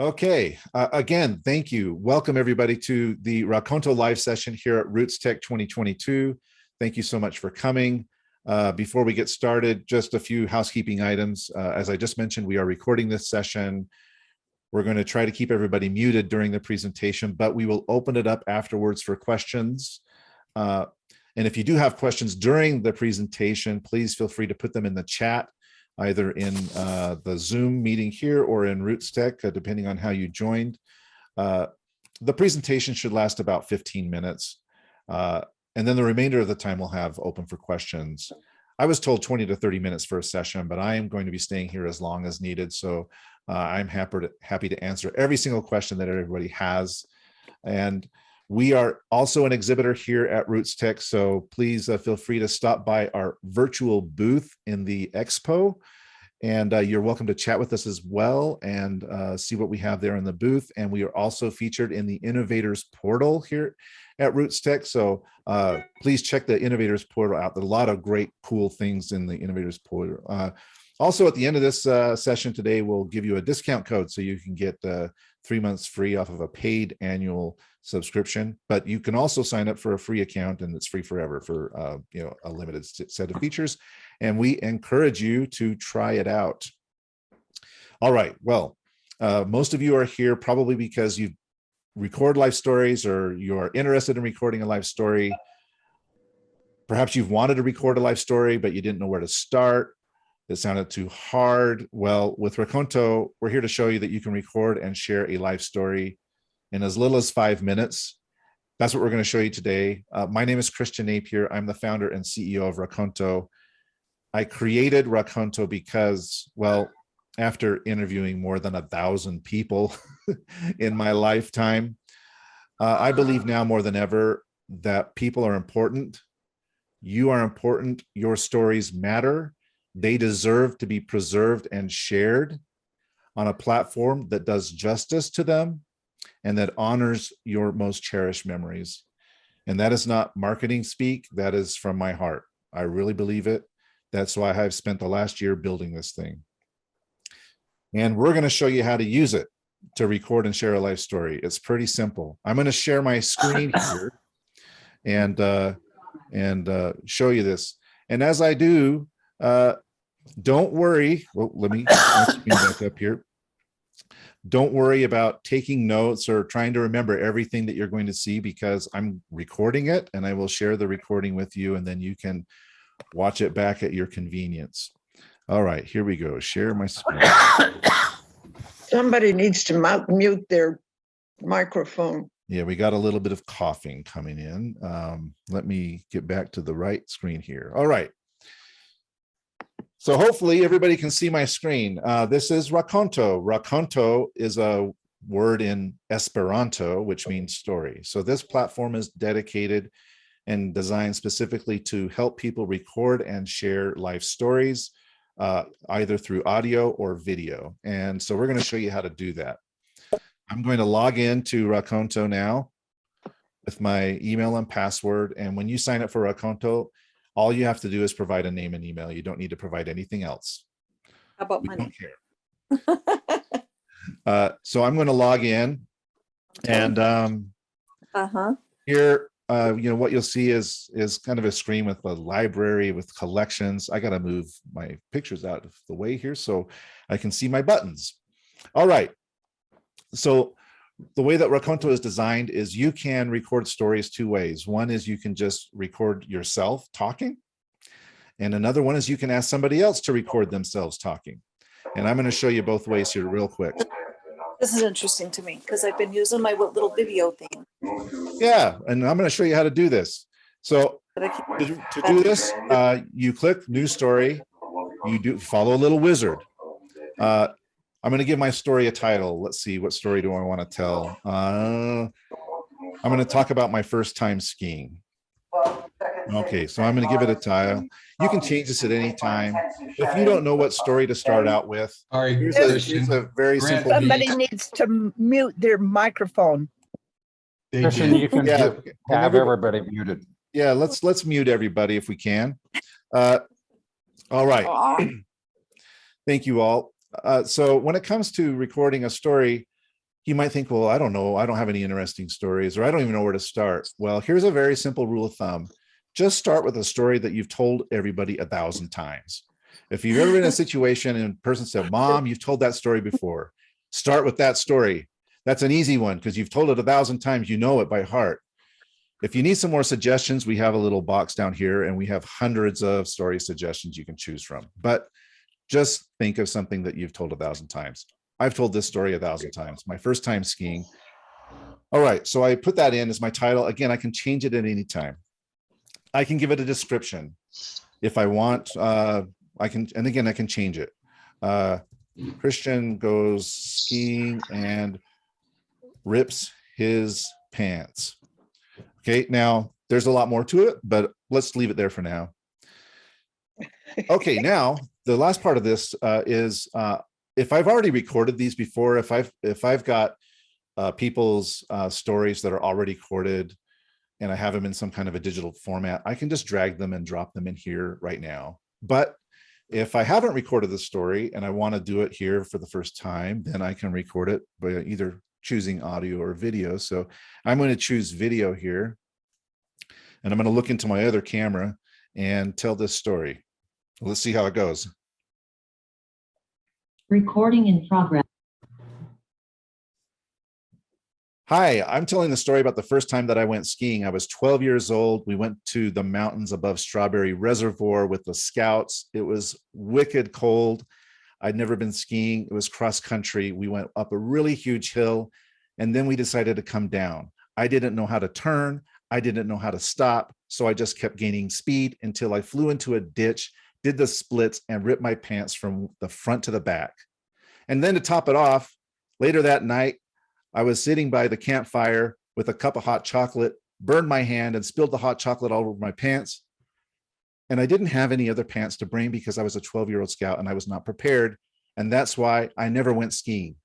Okay, again, thank you. Welcome everybody to the Rakonto live session here at RootsTech 2022. Thank you so much for coming. Before we get started, just a few housekeeping items. As I just mentioned, we are recording this session. We're going to try to keep everybody muted during the presentation, but we will open it up afterwards for questions. And if you do have questions during the presentation, please feel free to put them in the chat, either in the Zoom meeting here or in RootsTech, depending on how you joined. The presentation should last about 15 minutes. And then the remainder of the time we'll have open for questions. I was told 20 to 30 minutes for a session, but I am going to be staying here as long as needed. So I'm happy to answer every single question that everybody has. And we are also an exhibitor here at RootsTech, so please feel free to stop by our virtual booth in the expo, and you're welcome to chat with us as well and see what we have there in the booth. And we are also featured in the Innovators Portal here at RootsTech, so please check the Innovators Portal out. There are a lot of great, cool things in the Innovators Portal. Also, at the end of this session today, we'll give you a discount code so you can get 3 months free off of a paid annual subscription, but you can also sign up for a free account and it's free forever for a limited set of features, and we encourage you to try it out. All right, well, most of you are here probably because you record life stories or you're interested in recording a life story. Perhaps you've wanted to record a life story but you didn't know where to start. It sounded too hard. Well, with Rakonto, we're here to show you that you can record and share a life story in as little as 5 minutes. That's what we're going to show you today. My name is Christian Napier. I'm the founder and CEO of Rakonto. I created Rakonto because, well, after interviewing more than 1,000 people in my lifetime, I believe now more than ever that people are important. You are important. Your stories matter. They deserve to be preserved and shared on a platform that does justice to them and that honors your most cherished memories. And that is not marketing speak. That is from my heart. I really believe it. That's why I've spent the last year building this thing. And we're going to show you how to use it to record and share a life story. It's pretty simple. I'm going to share my screen here and show you this. And as I do, don't worry. Well, let me back up here. Don't worry about taking notes or trying to remember everything that you're going to see, because I'm recording it and I will share the recording with you, and then you can watch it back at your convenience. All right, here we go. Share my screen. Somebody needs to mute their microphone. Yeah, we got a little bit of coughing coming in. Let me get back to the right screen here. All right. So hopefully everybody can see my screen. This is Rakonto. Rakonto is a word in Esperanto, which means story. So this platform is dedicated and designed specifically to help people record and share life stories, either through audio or video. And so we're going to show you how to do that. I'm going to log in to Rakonto now with my email and password. And when you sign up for Rakonto, all you have to do is provide a name and email. You don't need to provide anything else. How about we money? Don't care. So I'm going to log in, and here, what you'll see is kind of a screen with a library with collections. I got to move my pictures out of the way here so I can see my buttons. All right. So the way that Rakonto is designed is you can record stories two ways. One is you can just record yourself talking, and another one is you can ask somebody else to record themselves talking. And I'm going to show you both ways here real quick. This is interesting to me because I've been using my little video thing. Yeah, and I'm going to show you how to do this. So to do this, you click New Story. You follow a little wizard. I'm going to give my story a title. Let's see, what story do I want to tell? I'm going to talk about my first time skiing. Okay, so I'm going to give it a title. You can change this at any time. If you don't know what story to start out with, here's a very simple. Somebody needs to mute their microphone. Christian, you can have everybody muted. Yeah, let's mute everybody if we can. All right. Thank you all. So when it comes to recording a story, You might think, well, I don't know. I don't have any interesting stories, or I don't even know where to start. Well, here's a very simple rule of thumb. Just start with a story that you've told everybody 1,000 times. If you've ever been in a situation and a person said, Mom, you've told that story before, start with that story. That's an easy one because you've told it 1,000 times. You know it by heart. If you need some more suggestions, we have a little box down here and we have hundreds of story suggestions you can choose from. But just think of something that you've told 1,000 times. I've told this story 1,000 times. My first time skiing. All right, so I put that in as my title. Again, I can change it at any time. I can give it a description if I want. I can, and again, I can change it. Christian goes skiing and rips his pants. Okay, now there's a lot more to it, but let's leave it there for now. Okay, now the last part of this is if I've already recorded these before, if I've got people's stories that are already recorded and I have them in some kind of a digital format, I can just drag them and drop them in here right now. But if I haven't recorded the story and I want to do it here for the first time, then I can record it by either choosing audio or video. So I'm going to choose video here, and I'm going to look into my other camera and tell this story. Let's see how it goes. Recording in progress. Hi, I'm telling the story about the first time that I went skiing. I was 12 years old. We went to the mountains above Strawberry Reservoir with the scouts. It was wicked cold. I'd never been skiing. It was cross country. We went up a really huge hill, and then we decided to come down. I didn't know how to turn. I didn't know how to stop. So I just kept gaining speed until I flew into a ditch, did the splits, and ripped my pants from the front to the back. And then to top it off, later that night, I was sitting by the campfire with a cup of hot chocolate, burned my hand and spilled the hot chocolate all over my pants. And I didn't have any other pants to bring because I was a 12-year-old scout and I was not prepared. And that's why I never went skiing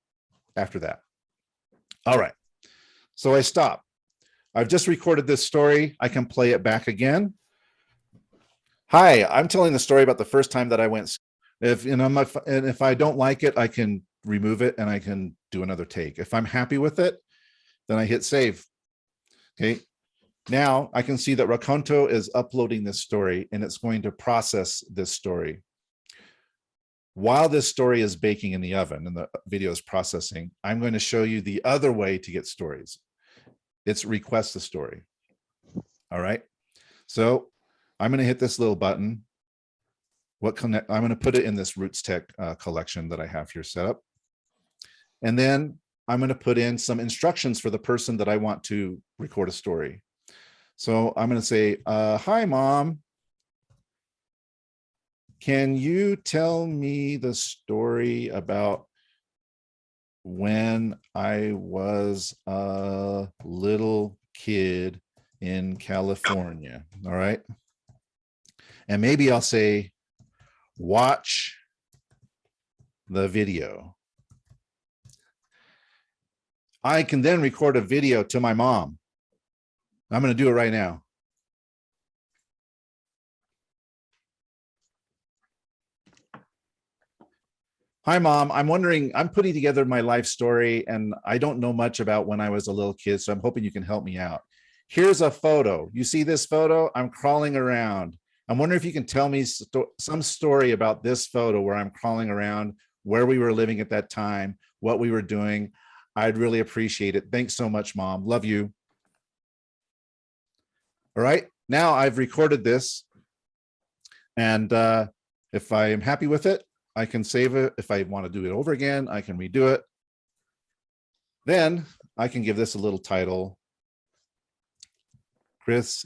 after that. All right, so I stopped. I've just recorded this story. I can play it back again. Hi, I'm telling the story about the first time that I went. If I don't like it, I can remove it and I can do another take. If I'm happy with it, then I hit save. Okay. Now I can see that Rakonto is uploading this story and it's going to process this story. While this story is baking in the oven and the video is processing, I'm going to show you the other way to get stories. It's request a story. All right. So I'm going to hit this little button. I'm going to put it in this RootsTech collection that I have here set up. And then I'm going to put in some instructions for the person that I want to record a story. So I'm going to say, hi, Mom. Can you tell me the story about when I was a little kid in California? All right. And maybe I'll say, watch the video. I can then record a video to my mom. I'm going to do it right now. Hi, Mom. I'm wondering, I'm putting together my life story and I don't know much about when I was a little kid, so I'm hoping you can help me out. Here's a photo. You see this photo? I'm crawling around. I'm wondering if you can tell me some story about this photo where I'm crawling around, where we were living at that time, what we were doing. I'd really appreciate it. Thanks so much, Mom. Love you. All right. Now I've recorded this. And if I am happy with it, I can save it. If I want to do it over again, I can redo it. Then I can give this a little title. Chris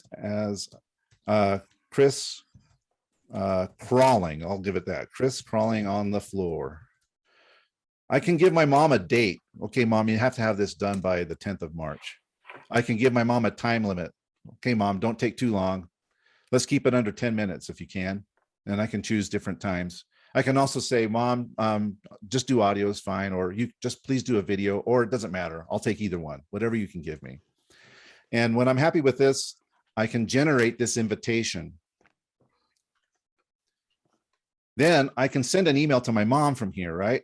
crawling. I'll give it that. Chris crawling on the floor. I can give my mom a date. Okay, Mom, you have to have this done by the 10th of March. I can give my mom a time limit. Okay, Mom, don't take too long. Let's keep it under 10 minutes if you can. And I can choose different times. I can also say, Mom, just do audio is fine, or you just please do a video, or it doesn't matter. I'll take either one, whatever you can give me. And when I'm happy with this, I can generate this invitation. Then I can send an email to my mom from here, right?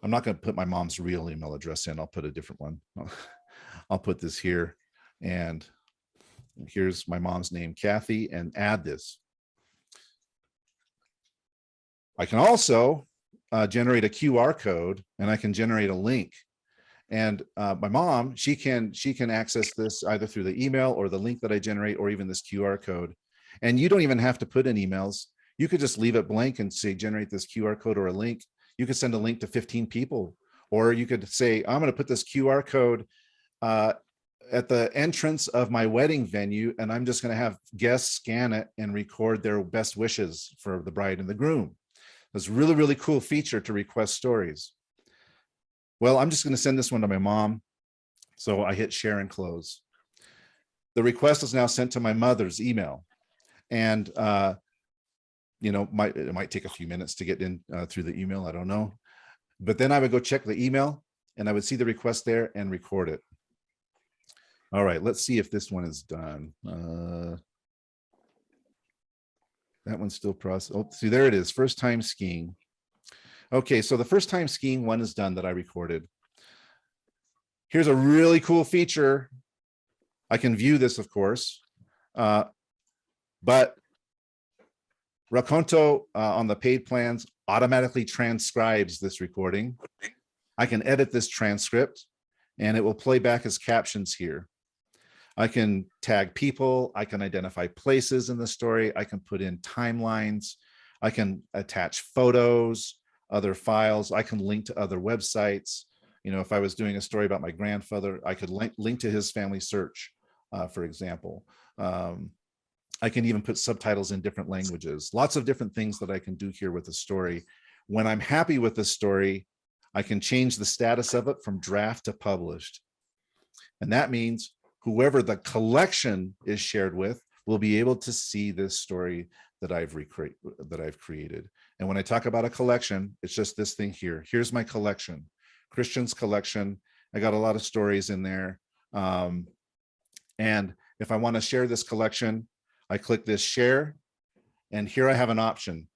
I'm not going to put my mom's real email address in. I'll put a different one. I'll put this here, and here's my mom's name, Kathy, and add this. I can also generate a QR code, and I can generate a link. And my mom, she can access this either through the email or the link that I generate, or even this QR code. And you don't even have to put in emails. You could just leave it blank and say, generate this QR code or a link. You could send a link to 15 people, or you could say, I'm going to put this QR code at the entrance of my wedding venue, and I'm just going to have guests scan it and record their best wishes for the bride and the groom. It's a really, really cool feature to request stories. Well, I'm just going to send this one to my mom. So I hit share and close. The request is now sent to my mother's email. And, you know, it might take a few minutes to get in through the email. I don't know. But then I would go check the email, and I would see the request there and record it. All right, let's see if this one is done. That one's still processed. Oh, see, there it is. First time skiing. Okay, so the first time skiing one is done that I recorded. Here's a really cool feature. I can view this, of course, but Rakonto on the paid plans automatically transcribes this recording. I can edit this transcript, and it will play back as captions here. I can tag people. I can identify places in the story. I can put in timelines. I can attach photos, other files. I can link to other websites. You know, if I was doing a story about my grandfather, I could link to his family search, for example. I can even put subtitles in different languages. Lots of different things that I can do here with the story. When I'm happy with the story, I can change the status of it from draft to published. And that means whoever the collection is shared with will be able to see this story that I've created. And when I talk about a collection, it's just this thing here. Here's my collection, Christian's collection. I got a lot of stories in there. And if I want to share this collection, I click this share, and here I have an option.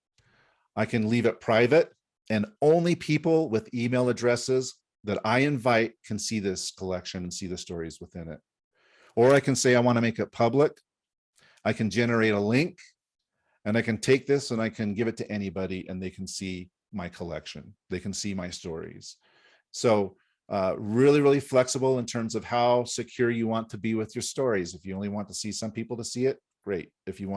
I can leave it private, and only people with email addresses that I invite can see this collection and see the stories within it. Or I can say I want to make it public. I can generate a link, and I can take this and I can give it to anybody, and they can see my collection. They can see my stories. So really, really flexible in terms of how secure you want to be with your stories. If you only want to see some people to see it, great. If you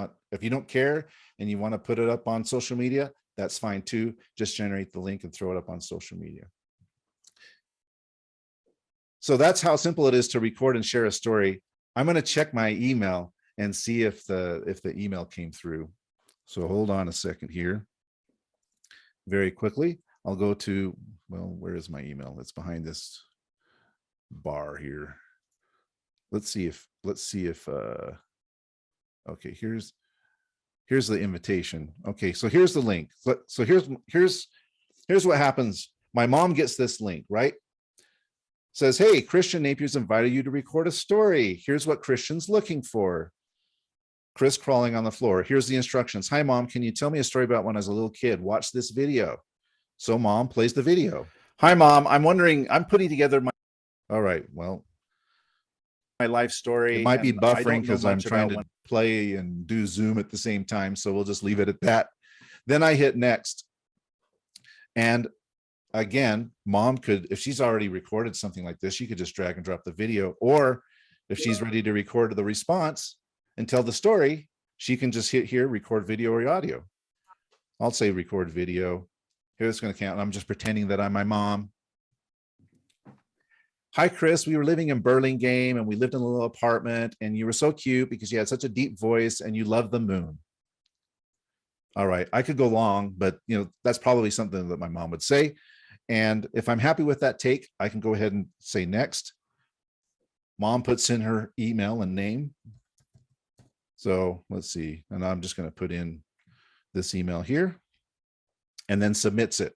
don't care and you want to put it up on social media, that's fine too. Just generate the link and throw it up on social media. So that's how simple it is to record and share a story. I'm going to check my email and see if the email came through. So hold on a second here. Very quickly, I'll go to, well, where is my email? It's behind this bar here. Let's see if okay, here's the invitation. Okay, so here's the link. So here's what happens. My mom gets this link, right? Says, hey, Christian Napier's invited you to record a story. Here's what Christian's looking for. Chris crawling on the floor. Here's the instructions. Hi, Mom, can you tell me a story about when I was a little kid? Watch this video. So Mom plays the video. Hi, Mom, I'm wondering, I'm putting together my, all right, well, my life story. It might be buffering because I'm trying to play and do Zoom at the same time. So we'll just leave it at that. Then I hit next. And again, Mom could, if she's already recorded something like this, she could just drag and drop the video. Or if she's ready to record the response and tell the story, she can just hit here, record video or audio. I'll say record video. Here it's going to count. I'm just pretending that I'm my mom. Hi, Chris. We were living in Burlingame and we lived in a little apartment, and you were so cute because you had such a deep voice and you loved the moon. All right. I could go long, but you know, that's probably something that my mom would say. And if I'm happy with that take, I can go ahead and say next. Mom puts in her email and name. So let's see. And I'm just going to put in this email here and then submits it.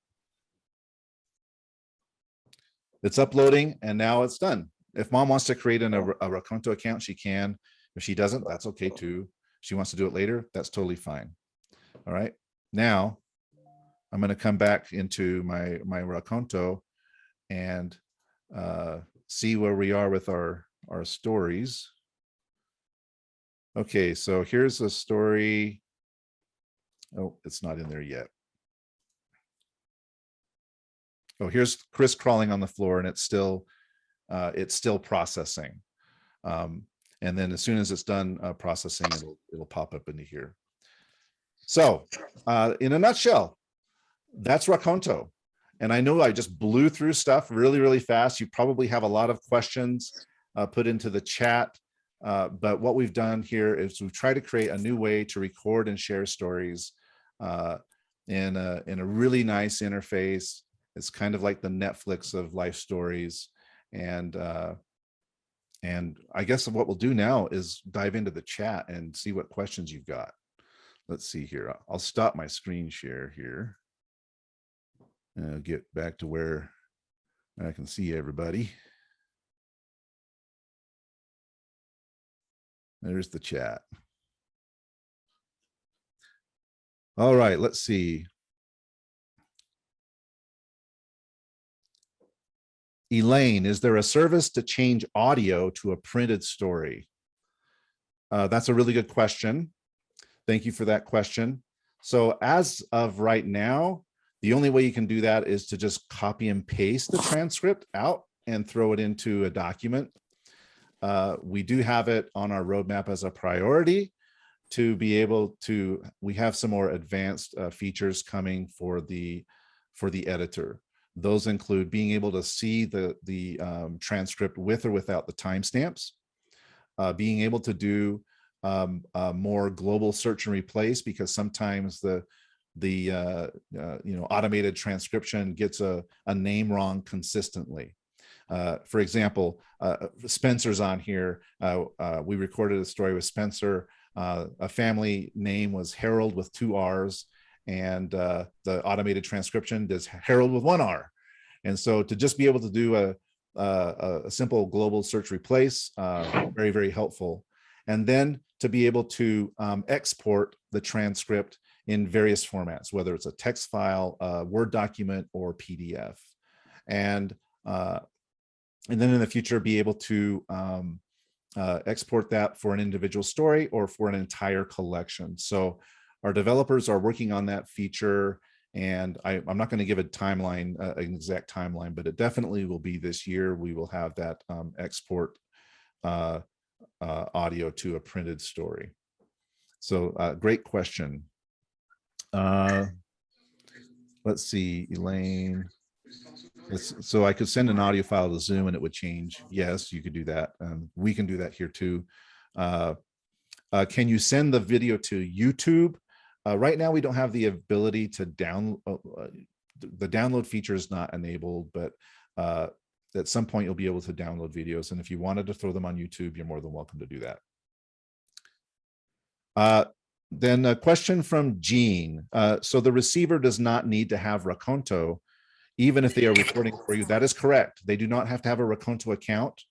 It's uploading and now it's done. If Mom wants to create a Rakonto account, she can. If she doesn't, that's okay too. She wants to do it later, that's totally fine. All right. Now I'm going to come back into my Rakonto and see where we are with our stories. Okay, so here's a story. Oh, it's not in there yet. Oh, here's Chris crawling on the floor, and it's still processing. And then as soon as it's done processing, it'll pop up into here. So in a nutshell, that's Rakonto. And I know I just blew through stuff really, really fast. You probably have a lot of questions put into the chat. But what we've done here is we've tried to create a new way to record and share stories in a really nice interface. It's kind of like the Netflix of life stories. And I guess what we'll do now is dive into the chat and see what questions you've got. Let's see here. I'll stop my screen share here. And I'll get back to where I can see everybody. There's the chat. All right, let's see. Elaine, is there a service to change audio to a printed story? That's a really good question. Thank you for that question. So as of right now, the only way you can do that is to just copy and paste the transcript out and throw it into a document. We do have it on our roadmap as a priority to be able to, we have some more advanced features coming for the editor. Those include being able to see the transcript with or without the timestamps, being able to do more global search and replace, because sometimes the automated transcription gets a name wrong consistently. For example, Spencer's on here. We recorded a story with Spencer. A family name was Harold with 2 R's, and the automated transcription does Harold with 1 R. And so to just be able to do a simple global search replace, very, very helpful. And then to be able to export the transcript in various formats, whether it's a text file, a Word document, or PDF. And then in the future, be able to export that for an individual story or for an entire collection. So our developers are working on that feature, and I'm not going to give a timeline, an exact timeline, but it definitely will be this year. We will have that export audio to a printed story. So great question. Let's see, Elaine. So I could send an audio file to Zoom and it would change. Yes, you could do that. We can do that here too. Can you send the video to YouTube? Right now, we don't have the ability to download. The download feature is not enabled, but at some point you'll be able to download videos. And if you wanted to throw them on YouTube, you're more than welcome to do that. Then a question from Jean. So the receiver does not need to have Rakonto, even if they are recording for you. That is correct. They do not have to have a Rakonto account.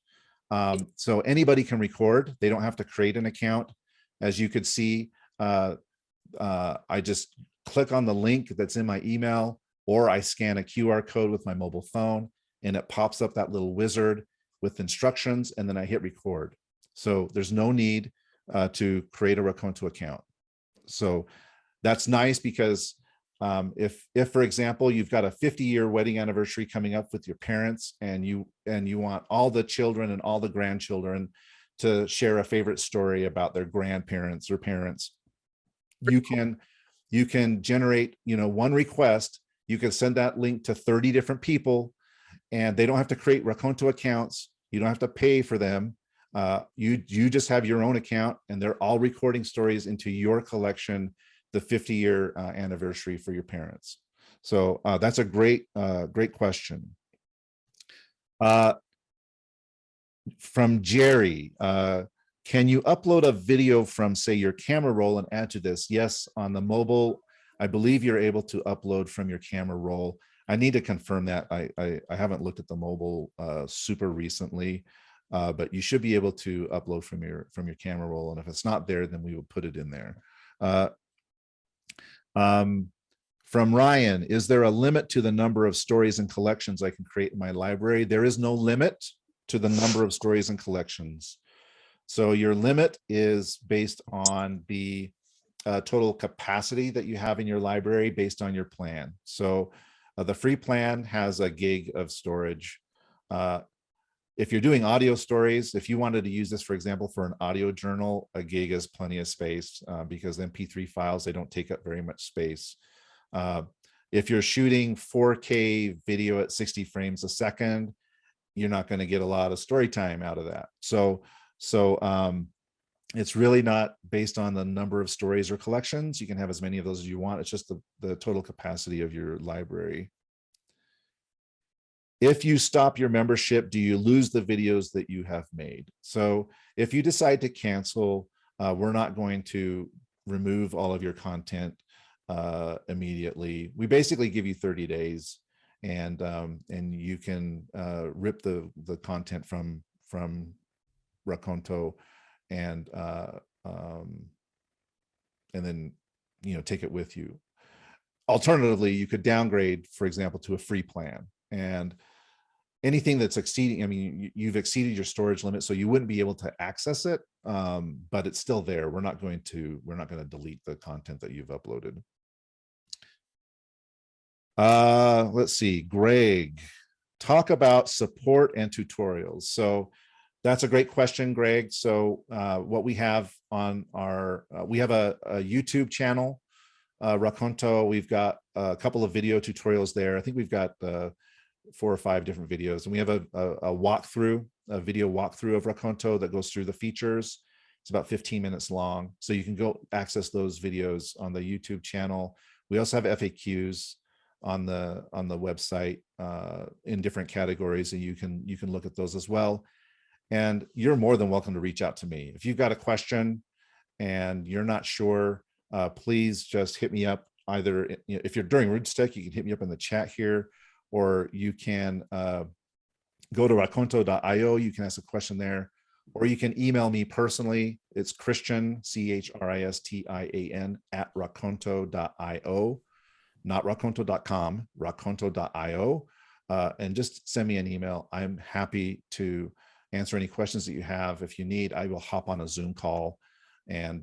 So anybody can record. They don't have to create an account. As you could see, I just click on the link that's in my email, or I scan a QR code with my mobile phone, and it pops up that little wizard with instructions, and then I hit record. So there's no need to create a Rakonto account. So that's nice, because if for example, you've got a 50-year wedding anniversary coming up with your parents, and you want all the children and all the grandchildren to share a favorite story about their grandparents or parents, you can generate, one request. You can send that link to 30 different people, and they don't have to create Rakonto accounts. You don't have to pay for them. You just have your own account, and they're all recording stories into your collection, the 50-year anniversary for your parents. So that's a great question. From Jerry, can you upload a video from, say, your camera roll and add to this? Yes, on the mobile, I believe you're able to upload from your camera roll. I need to confirm that. I haven't looked at the mobile super recently, but you should be able to upload from your camera roll. And if it's not there, then we will put it in there. From Ryan, is there a limit to the number of stories and collections I can create in my library? There is no limit to the number of stories and collections. So your limit is based on the total capacity that you have in your library based on your plan. So the free plan has a gig of storage. If you're doing audio stories, if you wanted to use this, for example, for an audio journal, a gig is plenty of space because MP3 files, they don't take up very much space. If you're shooting 4K video at 60 frames a second, you're not going to get a lot of story time out of that. So it's really not based on the number of stories or collections. You can have as many of those as you want. It's just the total capacity of your library. If you stop your membership, do you lose the videos that you have made? So if you decide to cancel, we're not going to remove all of your content immediately. We basically give you 30 days and you can rip the content from Rakonto and then take it with you. Alternatively, you could downgrade, for example, to a free plan, and anything that's exceeding, I mean, you've exceeded your storage limit, so you wouldn't be able to access it, but it's still there. We're not going to delete the content that you've uploaded. Let's see, Greg, talk about support and tutorials. So that's a great question, Greg. So what we have on our, we have a YouTube channel, Rakonto. We've got a couple of video tutorials there. I think we've got 4 or 5 different videos, and we have a walkthrough, a video walkthrough of Rakonto that goes through the features. It's about 15 minutes long. So you can go access those videos on the YouTube channel. We also have FAQs on the website in different categories, and you can look at those as well. And you're more than welcome to reach out to me. If you've got a question and you're not sure, please just hit me up. Either if you're during RootsTech, you can hit me up in the chat here, or you can go to rakonto.io. You can ask a question there, or you can email me personally. It's Christian, CHRISTIAN, @rakonto.io, not rakonto.com, rakonto.io, and just send me an email. I'm happy to answer any questions that you have. If you need, I will hop on a Zoom call and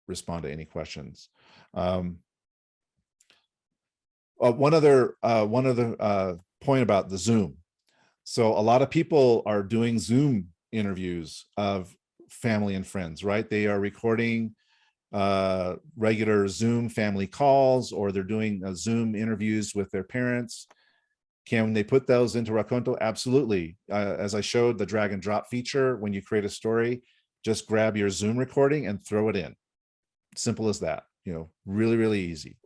respond to any questions. One other point about the Zoom. So a lot of people are doing Zoom interviews of family and friends, right? They are recording regular Zoom family calls, or they're doing Zoom interviews with their parents. Can they put those into Rakonto? Absolutely. As I showed, the drag and drop feature, when you create a story, just grab your Zoom recording and throw it in. Simple as that, really, really easy.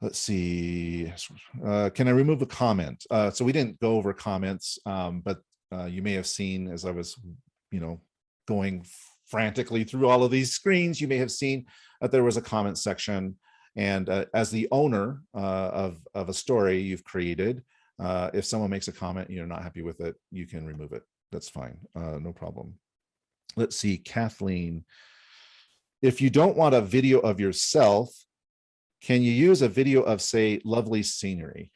Let's see. Can I remove a comment? So we didn't go over comments, but you may have seen as I was, going frantically through all of these screens, you may have seen that there was a comment section. And as the owner of a story you've created, if someone makes a comment and you're not happy with it, you can remove it. That's fine. No problem. Let's see, Kathleen. If you don't want a video of yourself, can you use a video of, say, lovely scenery?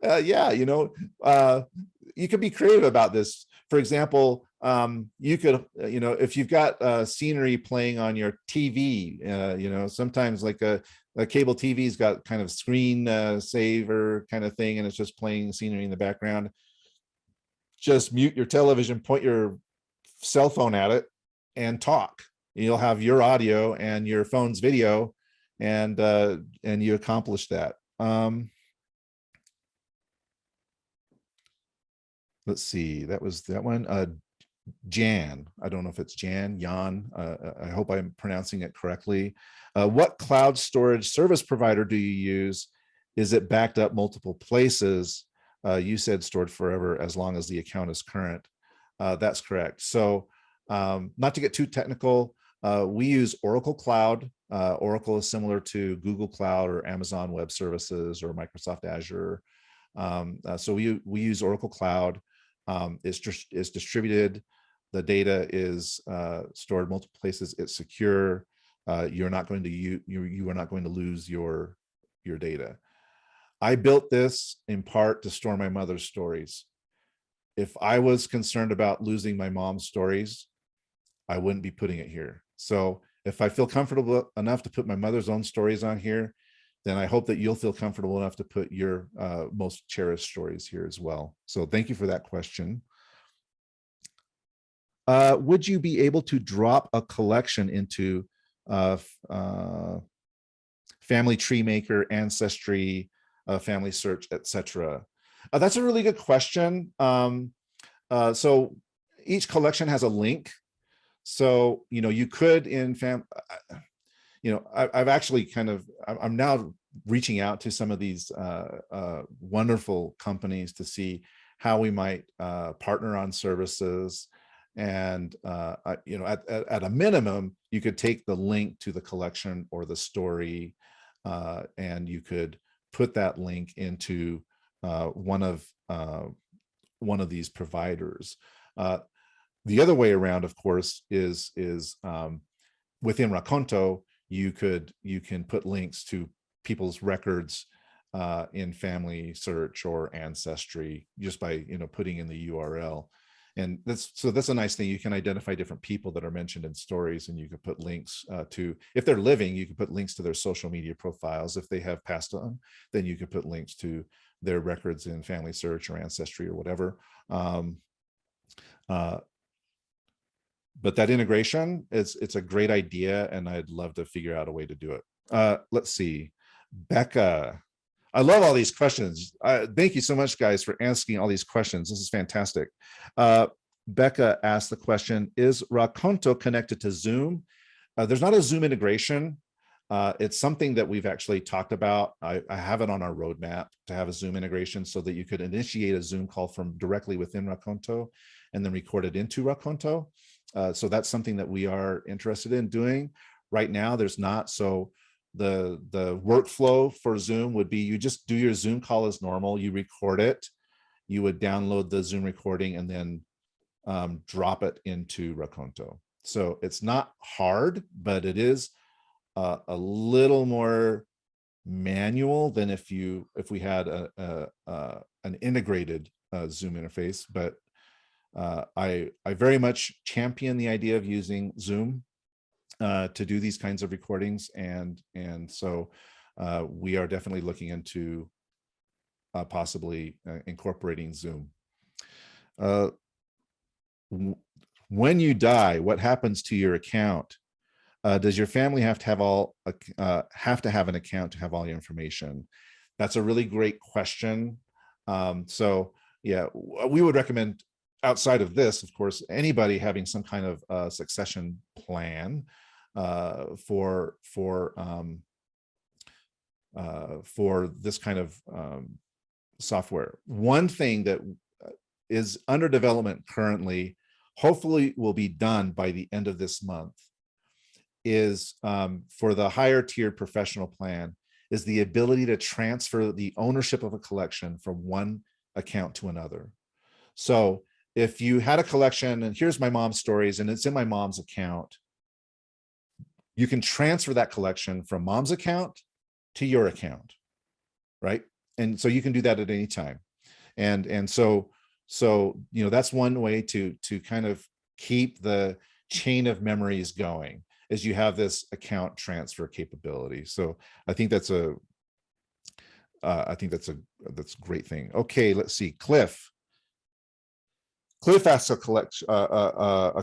Yeah, you could be creative about this. For example, you could, if you've got scenery playing on your TV, sometimes like a cable TV's got kind of screen saver kind of thing, and it's just playing scenery in the background. Just mute your television, point your cell phone at it, and talk. You'll have your audio and your phone's video, and you accomplish that. Let's see, that was that one. Jan, I don't know if it's Jan, I hope I'm pronouncing it correctly. What cloud storage service provider do you use? Is it backed up multiple places? You said stored forever as long as the account is current. That's correct. So not to get too technical, we use Oracle Cloud. Oracle is similar to Google Cloud or Amazon Web Services or Microsoft Azure. So we use Oracle Cloud. It's distributed. The data is stored multiple places. It's secure. You're not going to you are not going to lose your data. I built this in part to store my mother's stories. If I was concerned about losing my mom's stories, I wouldn't be putting it here. So if I feel comfortable enough to put my mother's own stories on here, then I hope that you'll feel comfortable enough to put your most cherished stories here as well. So thank you for that question. Would you be able to drop a collection into Family Tree Maker, Ancestry, Family Search, etc.? That's a really good question. So each collection has a link. So, you could I've actually I'm now reaching out to some of these wonderful companies to see how we might partner on services. And, at a minimum, you could take the link to the collection or the story, and you could put that link into one of these providers. The other way around, of course, is within Rakonto, you can put links to people's records in Family Search or Ancestry just by putting in the URL. And that's a nice thing. You can identify different people that are mentioned in stories, and you can put links to, if they're living, you can put links to their social media profiles. If they have passed on, then you could put links to their records in Family Search or Ancestry or whatever. But that integration it's a great idea, and I'd love to figure out a way to do it. Let's see, Becca. I love all these questions. Thank you so much, guys, for asking all these questions. This is fantastic. Becca asked the question, is Rakonto connected to Zoom? There's not a Zoom integration. It's something that we've actually talked about. I have it on our roadmap to have a Zoom integration so that you could initiate a Zoom call from directly within Rakonto and then record it into Rakonto. So that's something that we are interested in doing. Right now, there's not. So the workflow for Zoom would be, you just do your Zoom call as normal, you record it, you would download the Zoom recording and then drop it into Rakonto. So it's not hard, but it is a little more manual than if we had an integrated Zoom interface. But I very much champion the idea of using Zoom to do these kinds of recordings, and so we are definitely looking into possibly incorporating Zoom. When you die, what happens to your account? Does your family have to have an account to have all your information? That's a really great question. So yeah, we would recommend, outside of this, of course, anybody having some kind of succession plan for this kind of software. One thing that is under development currently, hopefully will be done by the end of this month, is for the higher tiered professional plan, is the ability to transfer the ownership of a collection from one account to another. So if you had a collection, and here's my mom's stories, and it's in my mom's account, you can transfer that collection from mom's account to your account, right? And so you can do that at any time. And so that's one way to kind of keep the chain of memories going, is you have this account transfer capability. So I think that's a great thing. Okay, let's see. Cliff asks a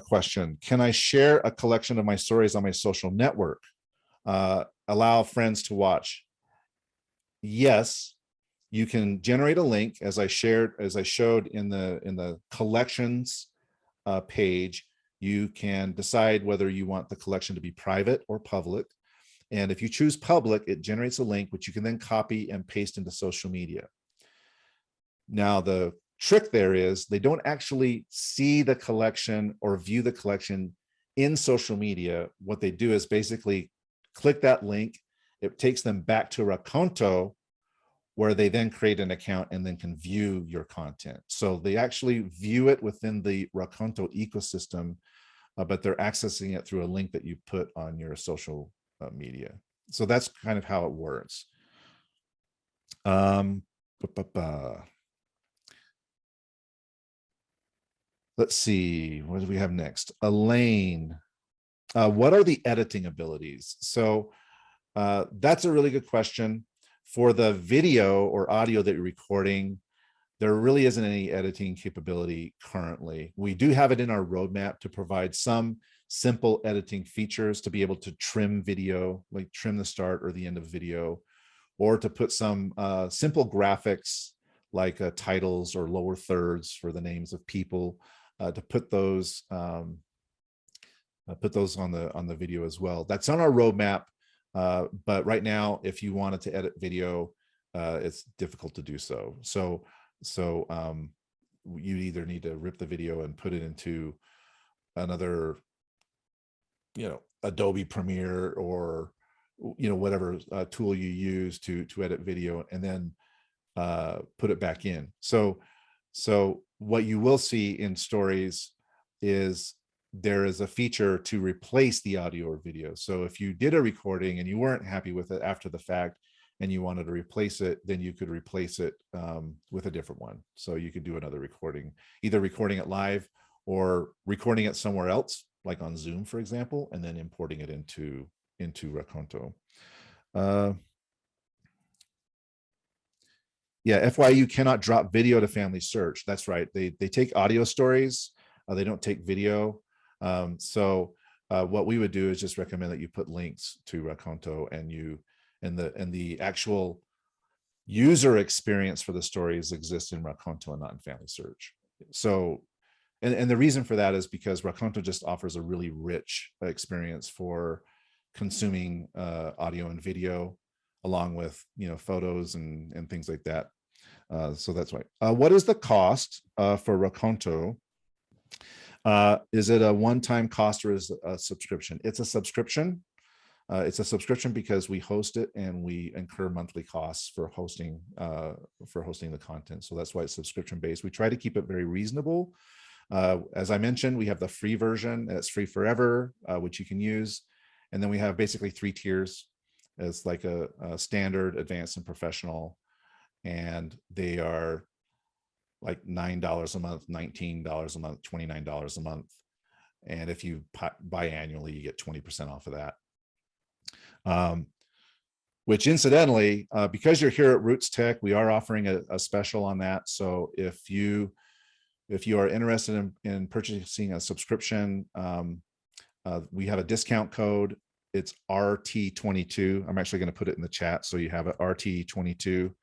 question. Can I share a collection of my stories on my social network? Allow friends to watch? Yes, you can generate a link, as I showed in the collections page. You can decide whether you want the collection to be private or public. And if you choose public, it generates a link, which you can then copy and paste into social media. Now, the trick there is they don't actually see the collection or view the collection in social media. What they do is basically click that link. It takes them back to Rakonto, where they then create an account and then can view your content. So they actually view it within the Rakonto ecosystem, but they're accessing it through a link that you put on your social media. So that's kind of how it works. Let's see, what do we have next? Elaine, what are the editing abilities? So that's a really good question. For the video or audio that you're recording, there really isn't any editing capability currently. We do have it in our roadmap to provide some simple editing features to be able to trim video, like trim the start or the end of video, or to put some simple graphics like titles or lower thirds for the names of people, to put those on the video as well. That's on our roadmap, but right now, if you wanted to edit video, it's difficult to do so. So you either need to rip the video and put it into another, Adobe Premiere or whatever tool you use to edit video, and then put it back in. So what you will see in stories is there is a feature to replace the audio or video. So if you did a recording and you weren't happy with it after the fact and you wanted to replace it, then you could replace it with a different one. So you could do another recording, either recording it live or recording it somewhere else, like on Zoom, for example, and then importing it into Rakonto. Yeah, FYU cannot drop video to family search. That's right. They take audio stories. They don't take video. So what we would do is just recommend that you put links to Rakonto, and the actual user experience for the stories exists in Rakonto and not in family search. So, and the reason for that is because Rakonto just offers a really rich experience for consuming audio and video, along with photos and things like that. So that's why. What is the cost for Rakonto? Is it a one-time cost or is it a subscription? It's a subscription. It's a subscription because we host it and we incur monthly costs for hosting the content. So that's why it's subscription based. We try to keep it very reasonable. As I mentioned, we have the free version that's free forever, which you can use. And then we have basically 3 tiers. It's like a standard, advanced, and professional. And they are like $9 a month, $19 a month, $29 a month. And if you buy annually, you get 20% off of that. Which incidentally, because you're here at RootsTech, we are offering a special on that. So if you are interested in purchasing a subscription, we have a discount code. It's RT22. I'm actually going to put it in the chat so you have it, RT22.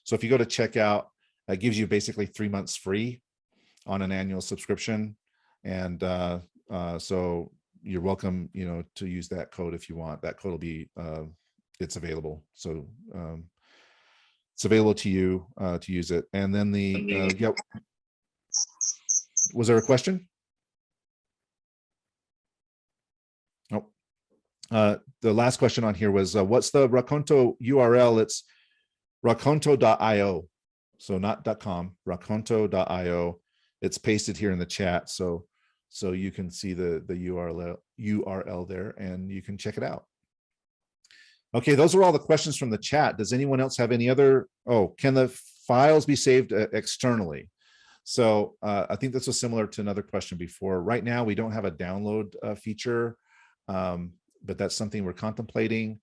So if you go to checkout, it gives you basically 3 months free on an annual subscription. And so you're welcome, to use that code if you want. That code will be, it's available. So it's available to you to use it. And then yeah. Was there a question? Oh, the last question on here was, what's the Rakonto URL? It's rakonto.io. So not .com, rakonto.io. It's pasted here in the chat. So you can see the URL there and you can check it out. Okay, those are all the questions from the chat. Does anyone else have any other? Oh, can the files be saved externally? So I think this was similar to another question before. Right now, we don't have a download feature, but that's something we're contemplating.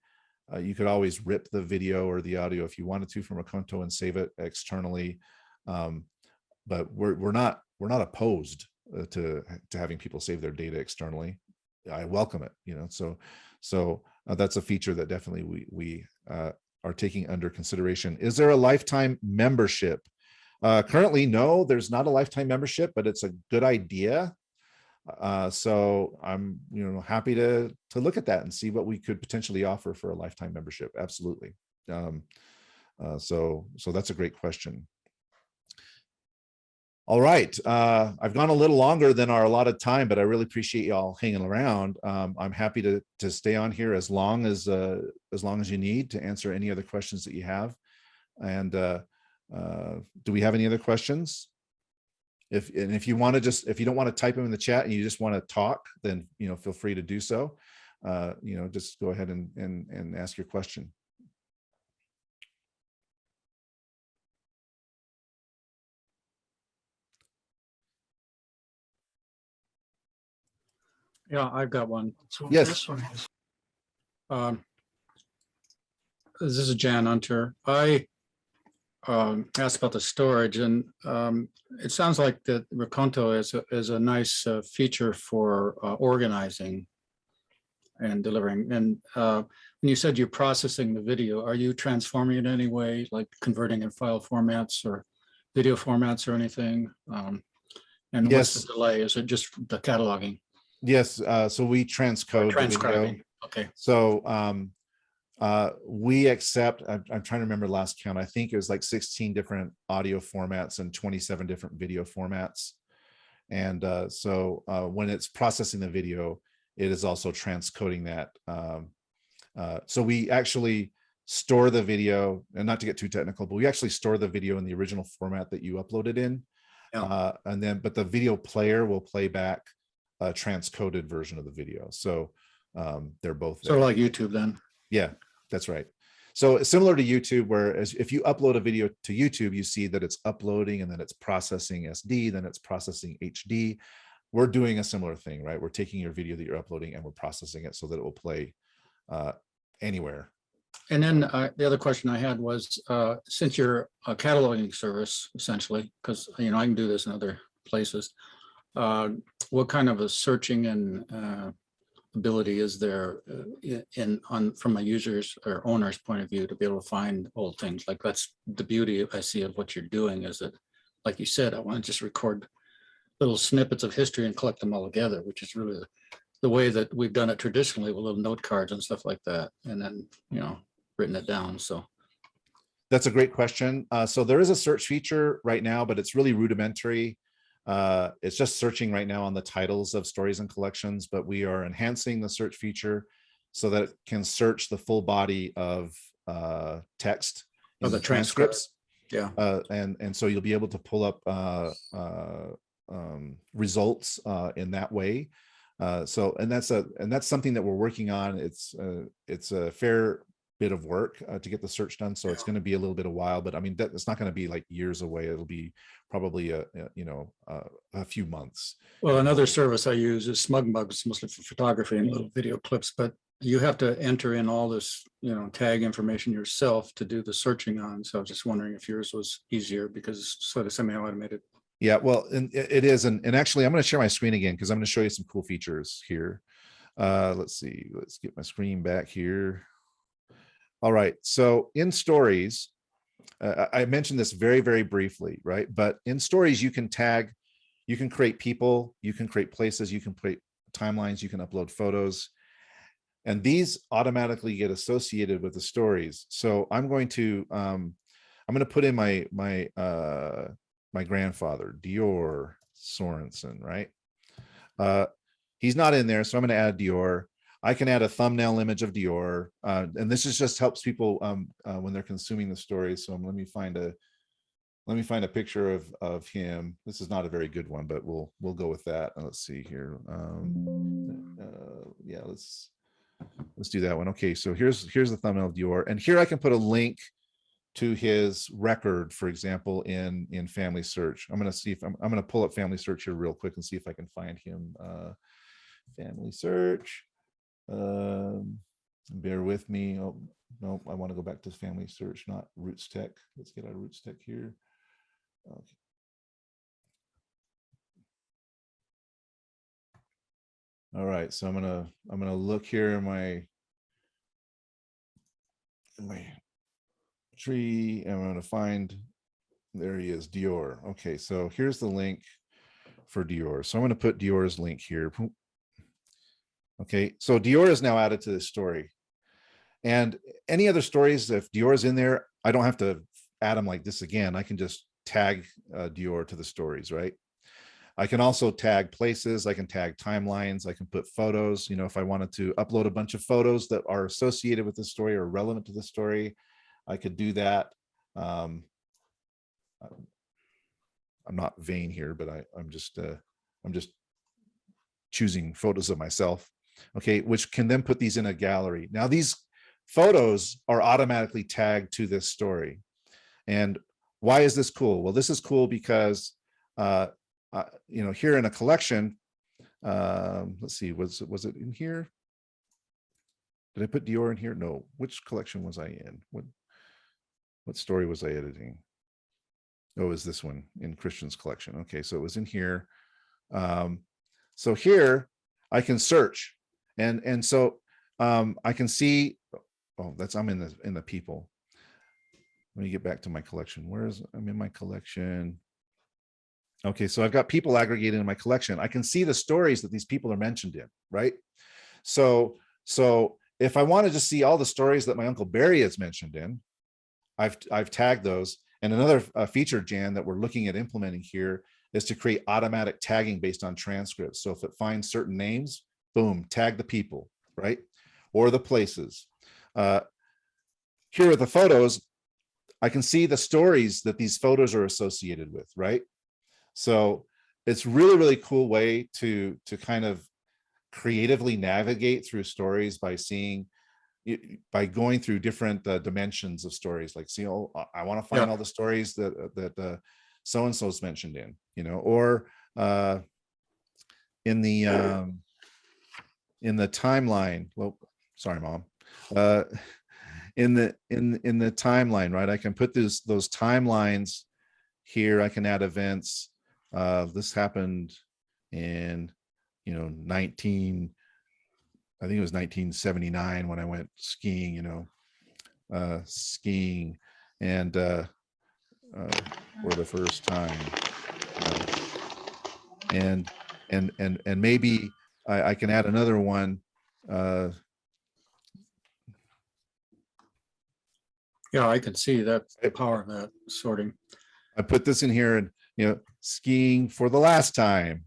You could always rip the video or the audio if you wanted to from Rakonto and save it externally. But we're not opposed to having people save their data externally. I welcome it, so that's a feature that definitely we are taking under consideration. Is there a lifetime membership? Currently, no, there's not a lifetime membership, but it's a good idea. So I'm happy to look at that and see what we could potentially offer for a lifetime membership. Absolutely. So that's a great question. All right, I've gone a little longer than our allotted time, but I really appreciate y'all hanging around. I'm happy to stay on here as long as you need to answer any other questions that you have. And do we have any other questions? If you want to if you don't want to type them in the chat and you just want to talk, then, feel free to do so. Just go ahead and ask your question. Yeah, I've got one. Yes. This is Jan Hunter. I asked about the storage, and it sounds like that Rakonto is a nice feature for organizing and delivering. And when you said you're processing the video, are you transforming it in any way, like converting in file formats or video formats or anything? And Yes. what's the delay? Is it just the cataloging? Yes. So we transcode the video. Transcribing. Okay. So we accept, I'm trying to remember last count, I think it was like 16 different audio formats and 27 different video formats. And so when it's processing the video, it is also transcoding that. So we actually store the video, and not to get too technical, but we actually store the video in the original format that you uploaded in. Yeah. But the video player will play back a transcoded version of the video. So they're both there. Sort of like YouTube then. Yeah, that's right. So similar to YouTube, whereas if you upload a video to YouTube, you see that it's uploading and then it's processing SD, then it's processing HD. We're doing a similar thing, right? We're taking your video that you're uploading and we're processing it so that it will play anywhere. And then the other question I had was, since you're a cataloging service, essentially, because, I can do this in other places, what kind of a searching and ability is there from a user's or owner's point of view to be able to find old things? Like, that's the beauty I see of what you're doing, is that, like you said, I want to just record little snippets of history and collect them all together, which is really the way that we've done it traditionally, with little note cards and stuff like that, and then written it down. So that's a great question. So there is a search feature right now, but it's really rudimentary. It's just searching right now on the titles of stories and collections, but we are enhancing the search feature so that it can search the full body of text in the transcripts. Yeah. And so you'll be able to pull up results in that way. And that's something that we're working on. It's a fair bit of work to get the search done, so it's going to be a little bit of while, but I mean, it's not going to be like years away. It'll be probably a few months. Well, another service I use is SmugMug, mostly for photography and little video clips, but you have to enter in all this tag information yourself to do the searching on. So I was just wondering if yours was easier, because it's sort of semi-automated. Yeah, well, and it is, and actually I'm going to share my screen again because I'm going to show you some cool features here. Let's see, let's get my screen back here. All right, so in stories, I mentioned this very, very briefly, right? But in stories, you can tag, you can create people, you can create places, you can create timelines, you can upload photos, and these automatically get associated with the stories. So I'm going to put in my grandfather, Dior Sorensen, right? He's not in there, so I'm going to add Dior. I can add a thumbnail image of Dior, and this just helps people when they're consuming the story. So let me find a picture of him. This is not a very good one, but we'll go with that. Let's see here. Yeah, let's do that one. Okay, so here's the thumbnail of Dior, and here I can put a link to his record, for example, in Family Search. I'm going to see if I'm going to pull up Family Search here real quick and see if I can find him. Family Search. Bear with me. Oh no, I want to go back to Family Search, not RootsTech. Let's get out of RootsTech here. Okay. All right, so I'm gonna look here in my tree, and I'm gonna find, there he is, Dior. Okay, so here's the link for Dior. So I'm gonna put Dior's link here. Okay, so Dior is now added to this story. And any other stories, if Dior is in there, I don't have to add them like this again. I can just tag Dior to the stories, right? I can also tag places, I can tag timelines, I can put photos. If I wanted to upload a bunch of photos that are associated with the story or relevant to the story, I could do that. I'm not vain here, but I'm just choosing photos of myself. Okay, which can then put these in a gallery. Now these photos are automatically tagged to this story. And why is this cool? Well, this is cool because here in a collection, let's see, was it in here? Did I put Dior in here? No. Which collection was I in? What story was I editing? Oh, it was this one in Christian's collection. Okay, so it was in here. So here I can search, and so I can see. Oh, I'm in the people. Let me get back to my collection. I'm in my collection. Okay, so I've got people aggregated in my collection. I can see the stories that these people are mentioned in, right? So if I wanted to see all the stories that my Uncle Barry is mentioned in, I've tagged those. And another feature, Jan, that we're looking at implementing here is to create automatic tagging based on transcripts. So if it finds certain names, boom, tag the people, right? Or the places. Here with the photos, I can see the stories that these photos are associated with, right? So it's really, really cool way to kind of creatively navigate through stories by going through different dimensions of stories. Like, see, oh, I want to find all the stories that so-and-so's mentioned in, or in the timeline. Well, sorry, Mom. In the timeline, right? I can put those timelines here. I can add events. This happened in, I think it was 1979 when I went skiing, skiing and for the first time. And maybe I can add another one. Yeah, I can see that, the power of that sorting. I put this in here and, skiing for the last time,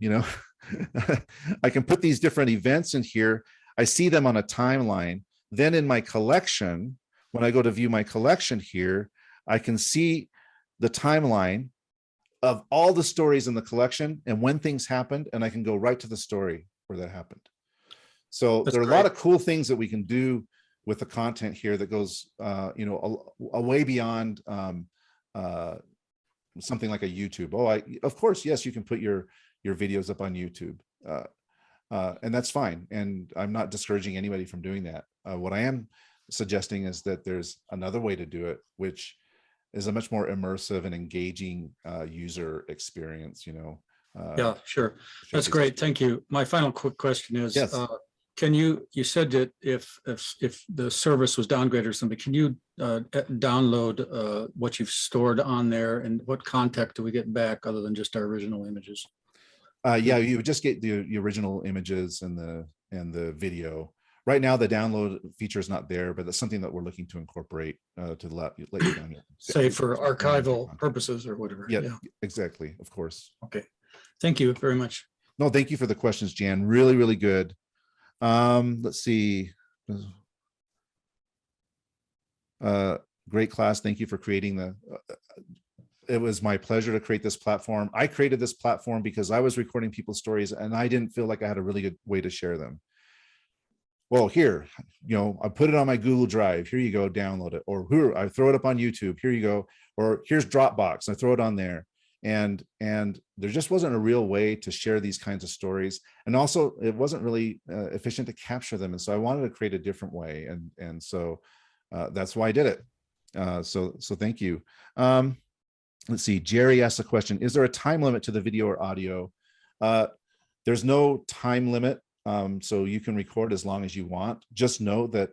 I can put these different events in here. I see them on a timeline. Then in my collection, when I go to view my collection here, I can see the timeline of all the stories in the collection and when things happened, and I can go right to the story where that happened. So there are a lot of cool things that we can do with the content here that goes, a way beyond something like a YouTube. Of course, yes, you can put your videos up on YouTube, and that's fine. And I'm not discouraging anybody from doing that. What I am suggesting is that there's another way to do it, which is a much more immersive and engaging user experience. Yeah, sure. That's great. Thank you. My final quick question is, yes. You said that if the service was downgraded or something, can you download what you've stored on there, and what context do we get back other than just our original images? Yeah, you would just get the original images and the video. Right now, the download feature is not there, but that's something that we're looking to incorporate to let you download. Say for archival purposes or whatever. Yeah, exactly. Of course. Okay. Thank you very much. No, thank you for the questions, Jan. Really, really good. Let's see. Great class. Thank you for creating it was my pleasure to create this platform. I created this platform because I was recording people's stories and I didn't feel like I had a really good way to share them. Well, here, I put it on my Google Drive. Here you go, download it. Or here, I throw it up on YouTube. Here you go. Or here's Dropbox. I throw it on there. And there just wasn't a real way to share these kinds of stories. And also it wasn't really efficient to capture them. And so I wanted to create a different way. And so that's why I did it. So thank you. Let's see, Jerry asked a question. Is there a time limit to the video or audio? There's no time limit. So you can record as long as you want. Just know that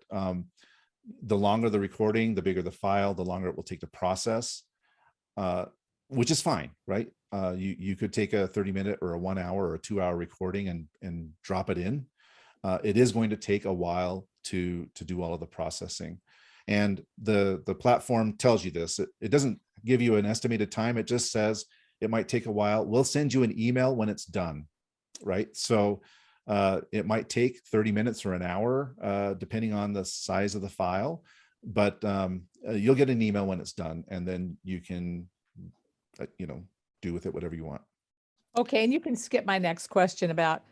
the longer the recording, the bigger the file, the longer it will take to process, which is fine, right? You could take a 30-minute or a 1 hour or a 2 hour recording and drop it in. It is going to take a while to do all of the processing. And the platform tells you this. It doesn't give you an estimated time. It just says it might take a while. We'll send you an email when it's done, right? So it might take 30 minutes or an hour, depending on the size of the file. but you'll get an email when it's done, and then you can, do with it whatever you want. Okay, and you can skip my next question about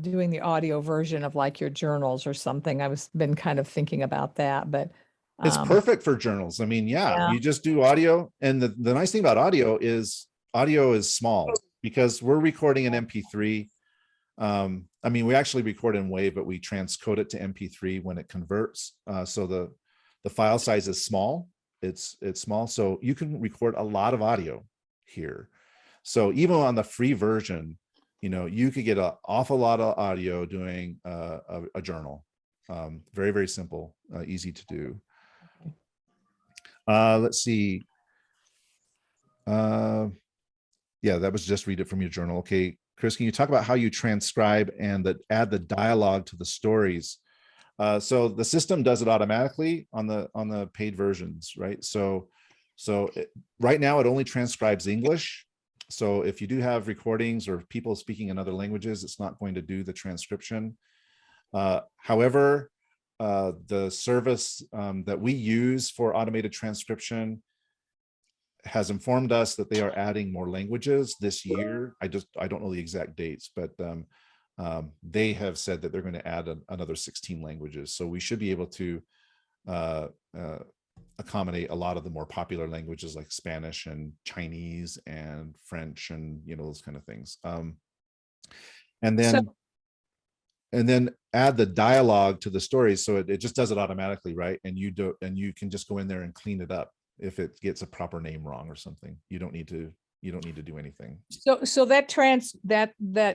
doing the audio version of like your journals or something. I was been kind of thinking about that, but It's perfect for journals. I mean, Yeah. you just do audio. And the nice thing about audio is small because we're recording an MP3. I mean, we actually record in WAV, but we transcode it to MP3 when it converts. So the file size is small. It's small. So you can record a lot of audio here. So even on the free version, you could get an awful lot of audio doing a journal. Very, very simple, easy to do. Let's see. Yeah, that was just read it from your journal. Okay, Chris, can you talk about how you transcribe and add the dialogue to the stories? So the system does it automatically on the paid versions, right? So right now it only transcribes English. So if you do have recordings or people speaking in other languages, it's not going to do the transcription. However, the service that we use for automated transcription has informed us that they are adding more languages this year. I don't know the exact dates, but they have said that they're going to add another 16 languages. So we should be able to accommodate a lot of the more popular languages like Spanish and Chinese and French and those kind of things. And then add the dialogue to the stories, so it just does it automatically, right? And you can just go in there and clean it up if it gets a proper name wrong or something. You don't need to do anything. So that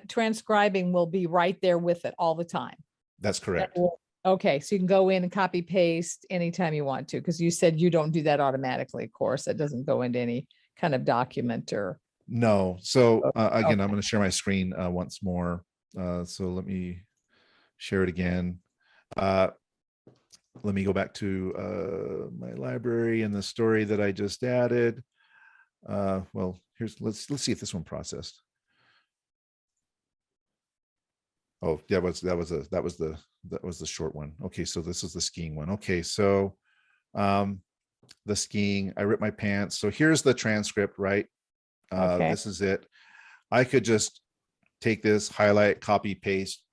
transcribing will be right there with it all the time. That's correct. Okay, so you can go in and copy paste anytime you want to, because you said you don't do that automatically. Of course, that doesn't go into any kind of document or. No. So again, Okay. I'm going to share my screen once more. So let me share it again. Let me go back to my library and the story that I just added. Well, let's see if this one processed. Oh, that was the short one. Okay, so this is the skiing one. Okay, so the skiing, I ripped my pants. So here's the transcript, right? Okay. This is it. I could just take this, highlight, copy, paste,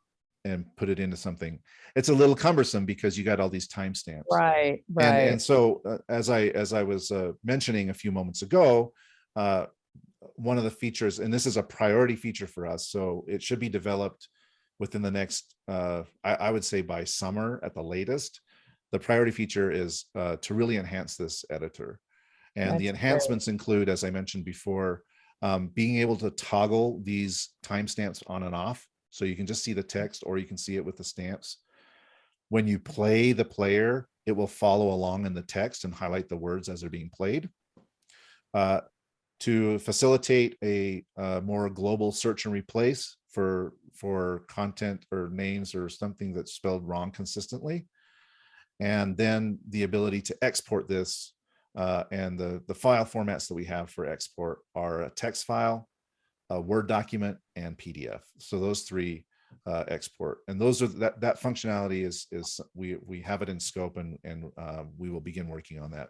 and put it into something. It's a little cumbersome because you got all these timestamps. Right. And so as I was mentioning a few moments ago, one of the features, and this is a priority feature for us, so it should be developed within the next, I would say by summer at the latest. The priority feature is to really enhance this editor. And the enhancements include, as I mentioned before, being able to toggle these timestamps on and off. So you can just see the text, or you can see it with the stamps. When you play the player, it will follow along in the text and highlight the words as they're being played. To facilitate a more global search and replace for content or names or something that's spelled wrong consistently. And then the ability to export this, and the file formats that we have for export are a text file, a Word document, and PDF. So those three export, and those are that functionality is we have it in scope, and we will begin working on that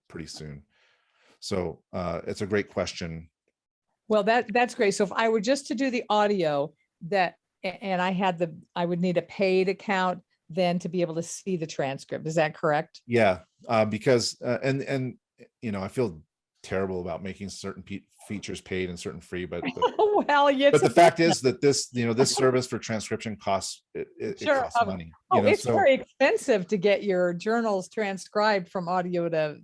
pretty soon. So it's a great question. Well, that's great. So if I were just to do the audio and I would need a paid account then to be able to see the transcript. Is that correct? Yeah, because and I feel terrible about making certain features paid and certain free, but Well, yes. but the fact is that this service for transcription costs it Sure. costs money. It's so very expensive to get your journals transcribed from audio to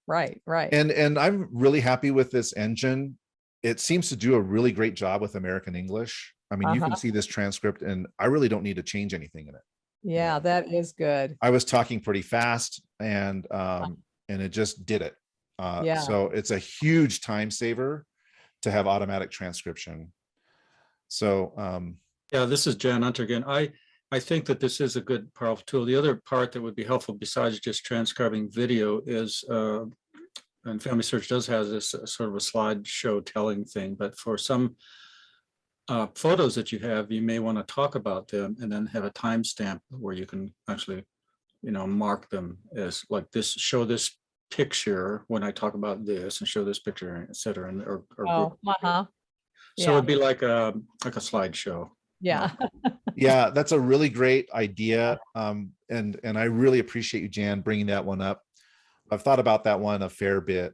right. and I'm really happy with this engine. It seems to do a really great job with American English. I mean, you can see this transcript, and I really don't need to change anything in it. Yeah, that is good. I was talking pretty fast, and it just did it. Yeah. So it's a huge time saver to have automatic transcription. So Yeah, this is Jan Hunter again. I think that this is a good, powerful tool. The other part that would be helpful besides just transcribing video is, and Family Search does have this sort of a slideshow telling thing, but for some photos that you have, you may want to talk about them and then have a timestamp where you can actually mark them as like this, show this picture when I talk about this and show this picture, et cetera. And, or Oh, uh-huh. so Yeah. it'd be like a slideshow. Yeah. Yeah, that's a really great idea. And I really appreciate you, Jan, bringing that one up. I've thought about that one a fair bit.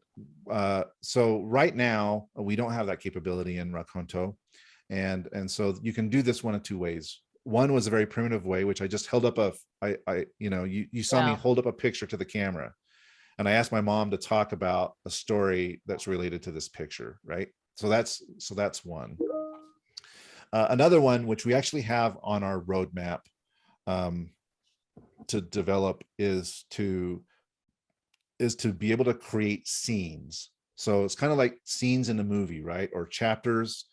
So right now we don't have that capability in Rakonto. And so you can do this one of two ways. One was a very primitive way, which I just held up you saw me Yeah. hold up a picture to the camera. And I asked my mom to talk about a story that's related to this picture, right? So that's one. Another one, which we actually have on our roadmap to develop, is to be able to create scenes. So it's kind of like scenes in a movie, right? Or chapters.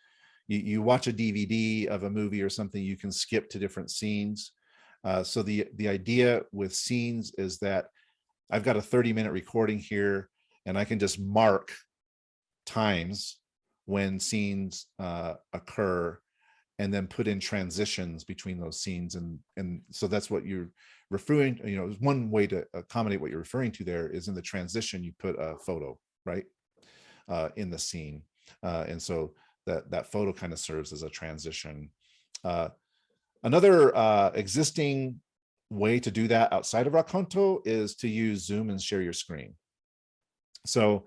You watch a DVD of a movie or something, you can skip to different scenes. So the idea with scenes is that I've got a 30-minute recording here, and I can just mark times when scenes occur, and then put in transitions between those scenes. And so that's what you're referring to. One way to accommodate what you're referring to there is in the transition, you put a photo, right, in the scene. And so that photo kind of serves as a transition. Another existing way to do that outside of Rakonto is to use Zoom and share your screen. So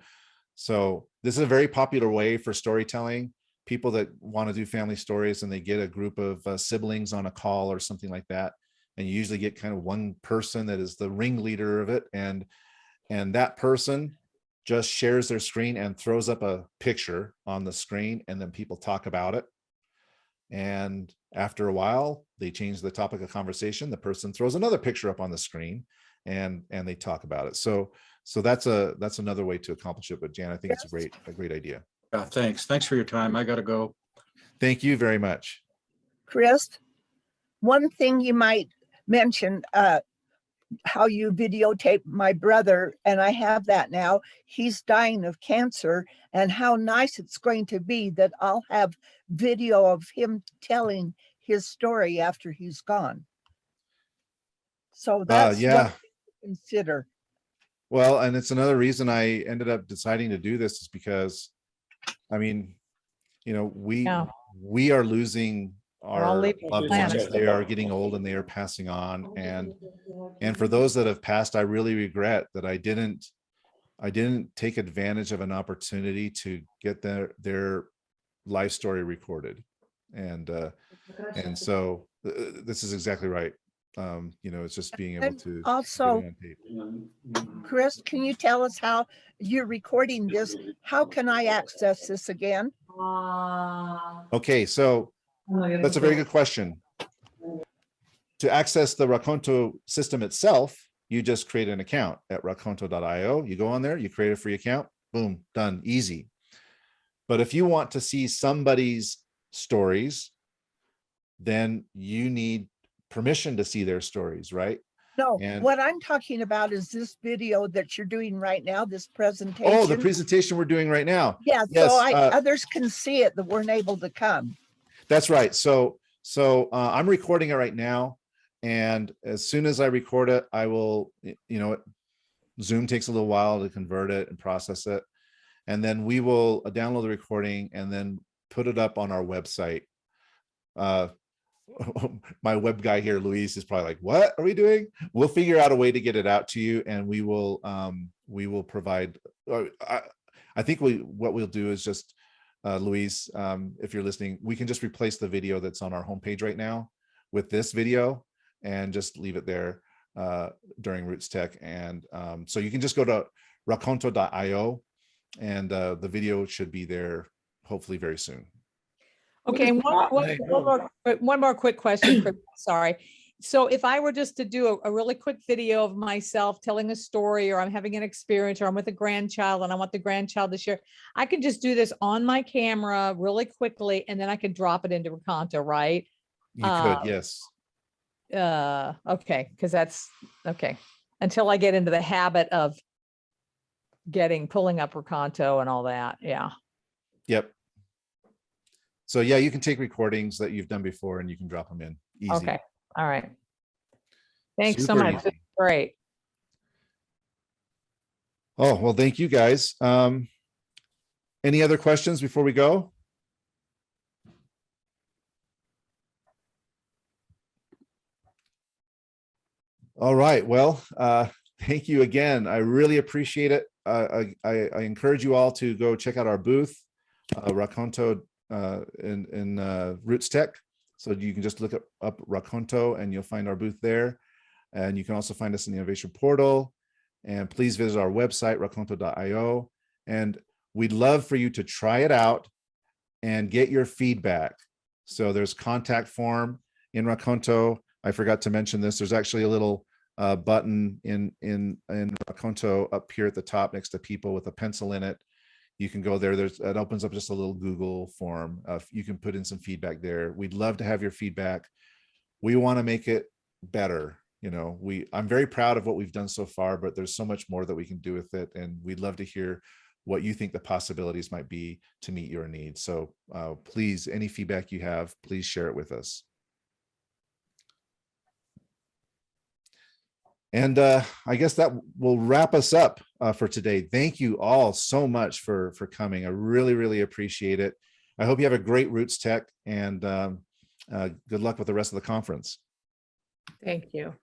this is a very popular way for storytelling. People that want to do family stories, and they get a group of siblings on a call or something like that. And you usually get kind of one person that is the ringleader of it. And that person just shares their screen and throws up a picture on the screen, and then people talk about it. And after a while, they change the topic of conversation. The person throws another picture up on the screen, and they talk about it. So that's another way to accomplish it. But Jan, I think it's a great idea. Yeah, thanks. Thanks for your time. I got to go. Thank you very much. Chris, one thing you might mention, how you videotape my brother, and I have that now. He's dying of cancer, and how nice it's going to be that I'll have video of him telling his story after he's gone. So that's yeah. what to consider. Well, and it's another reason I ended up deciding to do this, is because, I mean, we are losing We're all our leaving the loved planet. ones. They are getting old and they are passing on. And for those that have passed, I really regret that I didn't take advantage of an opportunity to get their life story recorded. And so this is exactly right. It's just being able And to also, get it on tape. Chris, can you tell us how you're recording this? How can I access this again? Okay, so that's a very good question. To access the Rakonto system itself, you just create an account at rakonto.io. You go on there, you create a free account, boom, done, easy. But if you want to see somebody's stories, then you need permission to see their stories, right? No, And what I'm talking about is this video that you're doing right now, this presentation. oh, the presentation we're doing right now. Yeah, Yes, so others can see it that weren't able to come. that's right. So I'm recording it right now. And as soon as I record it, I will, Zoom takes a little while to convert it and process it. And then we will download the recording and then put it up on our website. My web guy here, Luis, is probably like, what are we doing? We'll figure out a way to get it out to you, and we will provide, I think what we'll do is just, Luis, if you're listening, we can just replace the video that's on our homepage right now with this video and just leave it there during RootsTech. And so you can just go to rakonto.io, and the video should be there hopefully very soon. Okay, and one more quick question. Sorry. So if I were just to do a really quick video of myself telling a story, or I'm having an experience, or I'm with a grandchild and I want the grandchild to share, I can just do this on my camera really quickly, and then I can drop it into Rakonto, right? You could, yes. Okay, because that's okay. Until I get into the habit of pulling up Rakonto and all that. Yeah. Yep. So yeah, you can take recordings that you've done before and you can drop them in easy. Okay. All right. Thanks so Super much. easy. Great. Oh, well, thank you guys. Any other questions before we go? All right. Well, thank you again. I really appreciate it. I encourage you all to go check out our booth, Rakonto in RootsTech. So you can just look up Rakonto and you'll find our booth there. And you can also find us in the innovation portal. And please visit our website, rakonto.io. And we'd love for you to try it out and get your feedback. So there's contact form in Rakonto. I forgot to mention this. There's actually a little button in Rakonto up here at the top next to people with a pencil in it. You can go there. It opens up just a little Google form. You can put in some feedback there. We'd love to have your feedback. We want to make it better. You know, I'm very proud of what we've done so far, but there's so much more that we can do with it. And we'd love to hear what you think the possibilities might be to meet your needs. So please, any feedback you have, please share it with us. And I guess that will wrap us up for today. Thank you all so much for coming. I really, really appreciate it. I hope you have a great RootsTech, and good luck with the rest of the conference. Thank you.